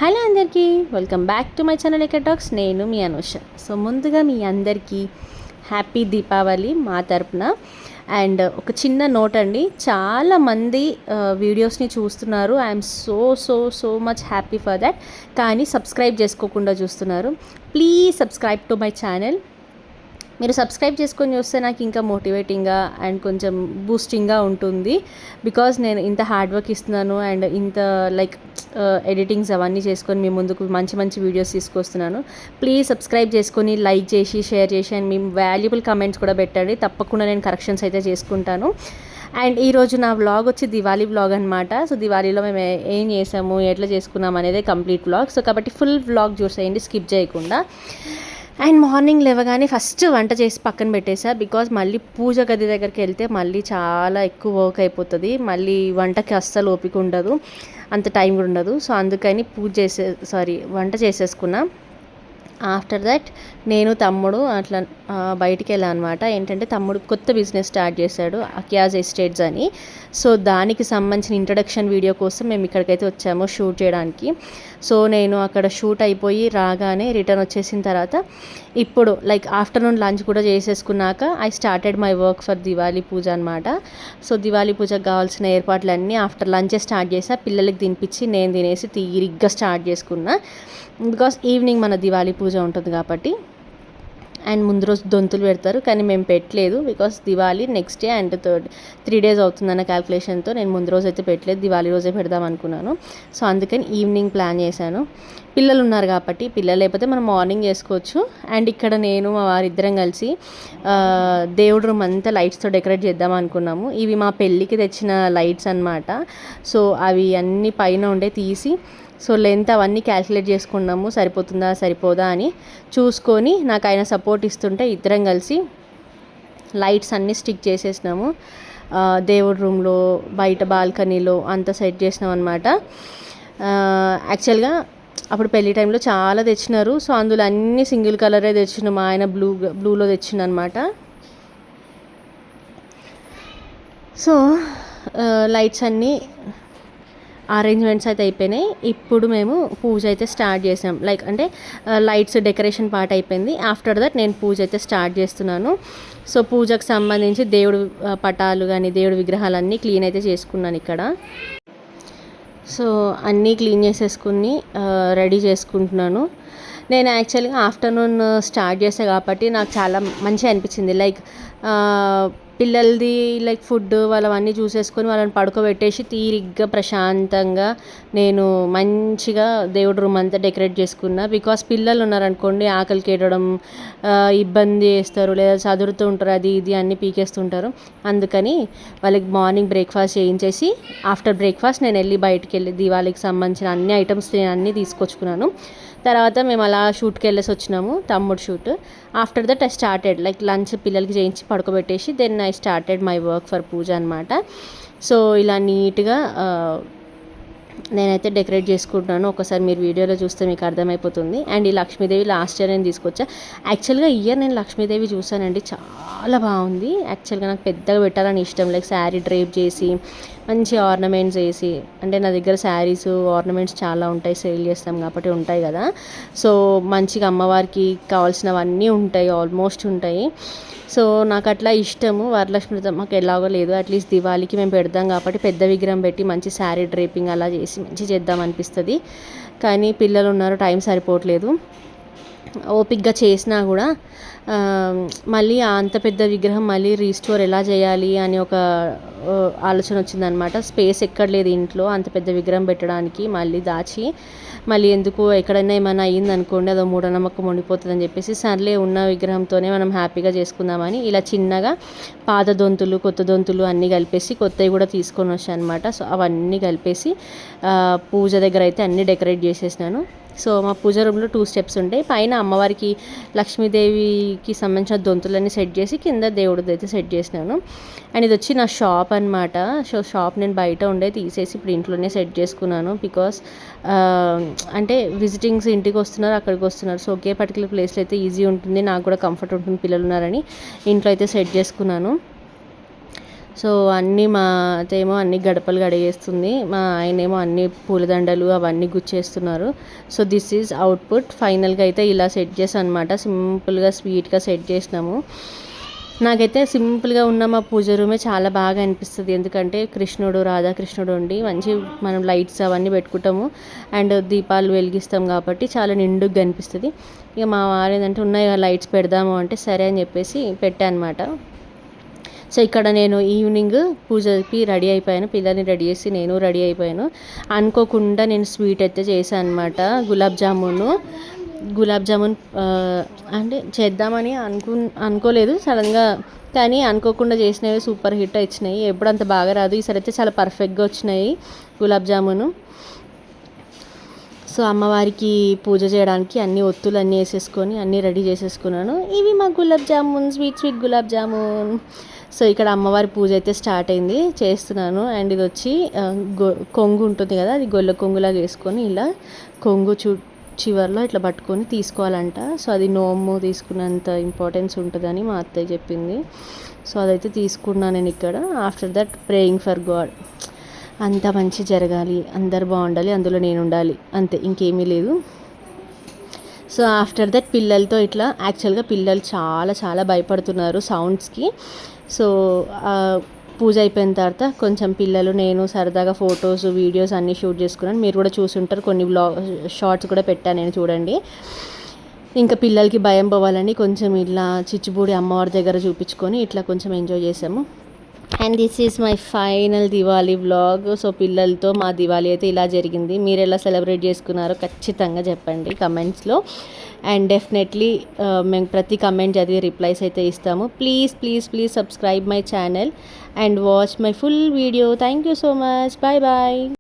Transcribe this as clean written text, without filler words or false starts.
Hello అందరికీ, welcome back to my channel ఎక్కడ talks. నేను మీ అనుష. సో ముందుగా మీ అందరికీ హ్యాపీ దీపావళి మా తరపున. అండ్ ఒక చిన్న నోట్ అండి, చాలామంది వీడియోస్ని చూస్తున్నారు. I'm so much happy for that. కానీ సబ్స్క్రైబ్ చేసుకోకుండా చూస్తున్నారు. Please subscribe to my channel. మీరు సబ్స్క్రైబ్ చేసుకొని చూస్తే నాకు ఇంకా మోటివేటింగ్గా అండ్ కొంచెం బూస్టింగ్గా ఉంటుంది. బికాజ్ నేను ఇంత హార్డ్ వర్క్ ఇస్తున్నాను అండ్ ఇంత లైక్ ఎడిటింగ్స్ అవన్నీ చేసుకొని మీ ముందుకు మంచి మంచి వీడియోస్ తీసుకొస్తున్నాను. ప్లీజ్ సబ్స్క్రైబ్ చేసుకొని లైక్ చేసి షేర్ చేసి అండ్ మీ వాల్యుబుల్ కమెంట్స్ కూడా పెట్టండి. తప్పకుండా నేను కరెక్షన్స్ అయితే చేసుకుంటాను. అండ్ ఈరోజు నా వ్లాగ్ వచ్చి దివాళీ వ్లాగ్ అనమాట. సో దివాళీలో మేము ఏం చేసాము, ఎట్లా చేసుకున్నాం అనేది కంప్లీట్ వ్లాగ్. సో కాబట్టి ఫుల్ వ్లాగ్ చూసేయండి స్కిప్ చేయకుండా. అండ్ మార్నింగ్ లేవగానే ఫస్ట్ వంట చేసి పక్కన పెట్టేసా. బికాజ్ మళ్ళీ పూజ గది దగ్గరికి వెళ్తే మళ్ళీ చాలా ఎక్కువ వర్క్ అయిపోతుంది. మళ్ళీ వంటకి అస్సలు ఓపిక ఉండదు, అంత టైం కూడా ఉండదు. సో అందుకని వంట చేసేసుకున్నా. ఆఫ్టర్ దట్ నేను తమ్ముడు అట్లా బయటికి వెళ్ళాను అనమాట. ఏంటంటే తమ్ముడు కొత్త బిజినెస్ స్టార్ట్ చేశాడు, అకియాజ్ ఎస్టేట్స్ అని. సో దానికి సంబంధించిన ఇంట్రడక్షన్ వీడియో కోసం మేము ఇక్కడికైతే వచ్చాము షూట్ చేయడానికి. సో నేను అక్కడ షూట్ అయిపోయి రాగానే రిటర్న్ వచ్చేసిన తర్వాత ఇప్పుడు లైక్ ఆఫ్టర్నూన్ లంచ్ కూడా చేసేసుకున్నాక I started my work for Diwali puja అనమాట. సో దివాళీ పూజకు కావాల్సిన ఏర్పాట్లన్నీ ఆఫ్టర్ లంచే స్టార్ట్ చేసా. పిల్లలకి తినిపించి నేను తినేసి తీరిగ్గా స్టార్ట్ చేసుకున్నా. బికాస్ ఈవినింగ్ మన దివాళీ పూజ ఉంటుంది కాబట్టి. అండ్ ముందు రోజు దొంతులు పెడతారు, కానీ మేము పెట్టలేదు. Because Diwali next day and 3 days అవుతుందన్న క్యాల్కులేషన్తో నేను ముందు రోజు అయితే పెట్టలేదు, దివాళీ రోజే పెడదాం అనుకున్నాను. సో అందుకని ఈవినింగ్ ప్లాన్ చేశాను. పిల్లలు ఉన్నారు కాబట్టి, పిల్లలు లేకపోతే మనం మార్నింగ్ చేసుకోవచ్చు. అండ్ ఇక్కడ నేను మా వారిద్దరం కలిసి దేవుడి రూమ్ అంతా లైట్స్తో డెకరేట్ చేద్దాం అనుకున్నాము. ఇవి మా పెళ్ళికి తెచ్చిన లైట్స్ అనమాట. సో అవి అన్నీ పైన ఉండే తీసి సో లెంత్ అవన్నీ క్యాల్కులేట్ చేసుకున్నాము, సరిపోదా అని చూసుకొని నాకు ఆయన సపోర్ట్ ఇస్తుంటే ఇద్దరం కలిసి లైట్స్ అన్నీ స్టిక్ చేసేసినాము. దేవుడి రూమ్లో, బయట బాల్కనీలో అంతా సెట్ చేసినాం అనమాట. యాక్చువల్గా అప్పుడు పెళ్లి టైంలో చాలా తెచ్చినారు. సో అందులో అన్నీ సింగిల్ కలరే తెచ్చినాం. మా ఆయన బ్లూలో తెచ్చిన అనమాట. సో లైట్స్ అన్నీ అరేంజ్మెంట్స్ అయితే అయిపోయినాయి. ఇప్పుడు మేము పూజ అయితే స్టార్ట్ చేసాం. లైక్ అంటే లైట్స్ డెకరేషన్ పార్ట్ అయిపోయింది. ఆఫ్టర్ దట్ నేను పూజ అయితే స్టార్ట్ చేస్తున్నాను. సో పూజకు సంబంధించి దేవుడు పటాలు కానీ దేవుడి విగ్రహాలన్నీ క్లీన్ అయితే చేసుకున్నాను ఇక్కడ. సో అన్నీ క్లీన్ చేసేసుకుని రెడీ చేసుకుంటున్నాను. నేను యాక్చువల్గా ఆఫ్టర్నూన్ స్టార్ట్ చేసాను కాబట్టి నాకు చాలా మంచిగా అనిపించింది. లైక్ పిల్లలది లైక్ ఫుడ్ వాళ్ళవన్నీ చూసేసుకొని వాళ్ళని పడుకోబెట్టేసి తీరిగ్గా ప్రశాంతంగా నేను మంచిగా దేవుడి రూమ్ అంతా డెకరేట్ చేసుకున్నా. బికాస్ పిల్లలు ఉన్నారనుకోండి ఆకలికి ఏడడం ఇబ్బంది చేస్తారు, లేదా చదువుతూ ఉంటారు, అది ఇది అన్నీ పీకేస్తుంటారు. అందుకని వాళ్ళకి మార్నింగ్ బ్రేక్ఫాస్ట్ చేయించేసి ఆఫ్టర్ బ్రేక్ఫాస్ట్ నేను బయటికి వెళ్ళి దివాళీకి సంబంధించిన అన్ని ఐటమ్స్ నేను అన్నీ తీసుకొచ్చుకున్నాను. తర్వాత మేము అలా షూట్కి వెళ్ళేసి వచ్చినాము, తమ్ముడు shoot. After that I started like lunch పిల్లలకి చేయించి పడుకోబెట్టేసి then I started my work for puja అనమాట. సో ఇలా నీట్గా నేనైతే డెకరేట్ చేసుకుంటున్నాను. ఒకసారి మీరు వీడియోలో చూస్తే మీకు అర్థమైపోతుంది. అండ్ ఈ లక్ష్మీదేవి లాస్ట్ ఇయర్ నేను తీసుకొచ్చా. యాక్చువల్గా ఈ ఇయర్ నేను లక్ష్మీదేవి చూసానండి, చాలా బాగుంది. యాక్చువల్గా నాకు పెద్దగా పెట్టాలని ఇష్టం. లైక్ శారీ డ్రేప్ చేసి మంచి ఆర్నమెంట్స్ వేసి, అంటే నా దగ్గర శారీస్ ఆర్నమెంట్స్ చాలా ఉంటాయి, సేల్ చేస్తాం కాబట్టి ఉంటాయి కదా. సో మంచిగా అమ్మవారికి కావాల్సినవన్నీ ఉంటాయి, ఆల్మోస్ట్ ఉంటాయి. సో నాకు అట్లా ఇష్టము. వరలక్ష్మి వ్రతం మాకు ఎలాగో లేదు, అట్లీస్ట్ దివాళీకి మేము పెడదాం కాబట్టి పెద్ద విగ్రహం పెట్టి మంచి శారీ డ్రేపింగ్ అలా చేసి మంచి చేద్దాం అనిపిస్తుంది. కానీ పిల్లలు ఉన్నారు, టైం సరిపోవట్లేదు. ఓపిక్గా చేసినా కూడా మళ్ళీ అంత పెద్ద విగ్రహం మళ్ళీ రీస్టోర్ ఎలా చేయాలి అని ఒక ఆలోచన వచ్చిందనమాట. స్పేస్ ఎక్కడ లేదు ఇంట్లో అంత పెద్ద విగ్రహం పెట్టడానికి, మళ్ళీ దాచి మళ్ళీ ఎందుకు ఎక్కడైనా ఏమైనా అయ్యిందనుకోండి అదో మూఢనమ్మకం ఉండిపోతుందని చెప్పేసి సర్లే ఉన్న విగ్రహంతోనే మనం హ్యాపీగా చేసుకుందామని ఇలా చిన్నగా పాత దొంతులు కొత్త దొంతులు అన్నీ కలిపేసి కొత్తవి కూడా తీసుకొని వచ్చాను అనమాట. సో అవన్నీ కలిపేసి పూజ దగ్గర అయితే అన్నీ డెకరేట్ చేసేసినాను. సో మా పూజ రూమ్లో 2 steps ఉంటాయి. పైన అమ్మవారికి లక్ష్మీదేవికి సంబంధించిన దొంతులన్నీ సెట్ చేసి కింద దేవుడిది అయితే సెట్ చేసినాను. అండ్ ఇది వచ్చి నా షాప్ అనమాట. సో షాప్ నేను బయట ఉండే తీసేసి ఇప్పుడు ఇంట్లోనే సెట్ చేసుకున్నాను. బికాస్ అంటే విజిటింగ్స్ ఇంటికి వస్తున్నారు, అక్కడికి వస్తున్నారు. సో ఒకే పర్టికులర్ ప్లేస్లో అయితే ఈజీ ఉంటుంది, నాకు కూడా కంఫర్ట్ ఉంటుంది, పిల్లలు ఉన్నారని ఇంట్లో అయితే సెట్ చేసుకున్నాను. సో అన్నీ మా అత్తేమో అన్ని గడపలు కడిగేస్తుంది, మా ఆయనేమో అన్ని పూలదండలు అవన్నీ గుచ్చేస్తున్నారు. So this is output. ఫైనల్గా అయితే ఇలా సెట్ చేసాను అనమాట. సింపుల్గా స్వీట్గా సెట్ చేసినాము. నాకైతే సింపుల్గా ఉన్న మా పూజ రూమే చాలా బాగా అనిపిస్తుంది. ఎందుకంటే కృష్ణుడు రాధాకృష్ణుడు ఉండి మంచి మనం లైట్స్ అవన్నీ పెట్టుకుంటాము అండ్ దీపాలు వెలిగిస్తాం కాబట్టి చాలా నిండుగా అనిపిస్తుంది. ఇక మా వారు ఏంటంటే ఉన్నాయి లైట్స్ పెడదాము అంటే సరే అని చెప్పేసి పెట్టాను అనమాట. సో ఇక్కడ నేను ఈవినింగ్ పూజకి రెడీ అయిపోయాను, పిల్లల్ని రెడీ చేసి నేను రెడీ అయిపోయాను. అనుకోకుండా నేను స్వీట్ అయితే చేశాను అనమాట, గులాబ్ జామున్ అంటే చేద్దామని అనుకోలేదు సడన్గా, కానీ అనుకోకుండా చేసినవి సూపర్ హిట్ వచ్చినాయి. ఎప్పుడు అంత బాగా రాదు, ఈసారి అయితే చాలా పర్ఫెక్ట్గా వచ్చినాయి గులాబ్ జామును. సో అమ్మవారికి పూజ చేయడానికి అన్ని ఒత్తులు అన్నీ వేసేసుకొని అన్నీ రెడీ చేసేసుకున్నాను. ఇవి మా గులాబ్ జామున్, స్వీట్ గులాబ్ జామున్. సో ఇక్కడ అమ్మవారి పూజ అయితే స్టార్ట్ అయింది, చేస్తున్నాను. అండ్ ఇది వచ్చి కొంగు ఉంటుంది కదా, అది గొల్ల కొంగులాగా వేసుకొని ఇలా కొంగు చివర్లో ఇట్లా పట్టుకొని తీసుకోవాలంట. సో అది నోము తీసుకున్నంత ఇంపార్టెన్స్ ఉంటుందని మా అత్తయ్య చెప్పింది. సో అదైతే తీసుకున్నాను నేను ఇక్కడ. After that praying for God, అంతా మంచి జరగాలి, అందరు బాగుండాలి, అందులో నేను ఉండాలి, అంతే, ఇంకేమీ లేదు. సో ఆఫ్టర్ దట్ పిల్లలతో ఇట్లా, యాక్చువల్గా పిల్లలు చాలా చాలా భయపడుతున్నారు సౌండ్స్కి. సో పూజ అయిపోయిన తర్వాత కొంచెం పిల్లలు నేను సరదాగా ఫొటోస్ వీడియోస్ అన్నీ షూట్ చేసుకున్నాను. మీరు కూడా చూసుంటారు, కొన్ని షార్ట్స్ కూడా పెట్టాను నేను, చూడండి. ఇంకా పిల్లలకి భయం పోవాలని కొంచెం ఇలా చిచ్చుబూడి అమ్మవారి దగ్గర చూపించుకొని ఇట్లా కొంచెం ఎంజాయ్ చేసాము. And this is my final Diwali vlog. So పిల్లలతో మా దివాళీ అయితే ఇలా జరిగింది. మీరు ఎలా సెలబ్రేట్ చేసుకున్నారో ఖచ్చితంగా చెప్పండి కమెంట్స్లో. అండ్ డెఫినెట్లీ మేము ప్రతి కమెంట్ చదివి రిప్లైస్ అయితే ఇస్తాము. Please subscribe my channel and watch my full video. Thank you so much. Bye.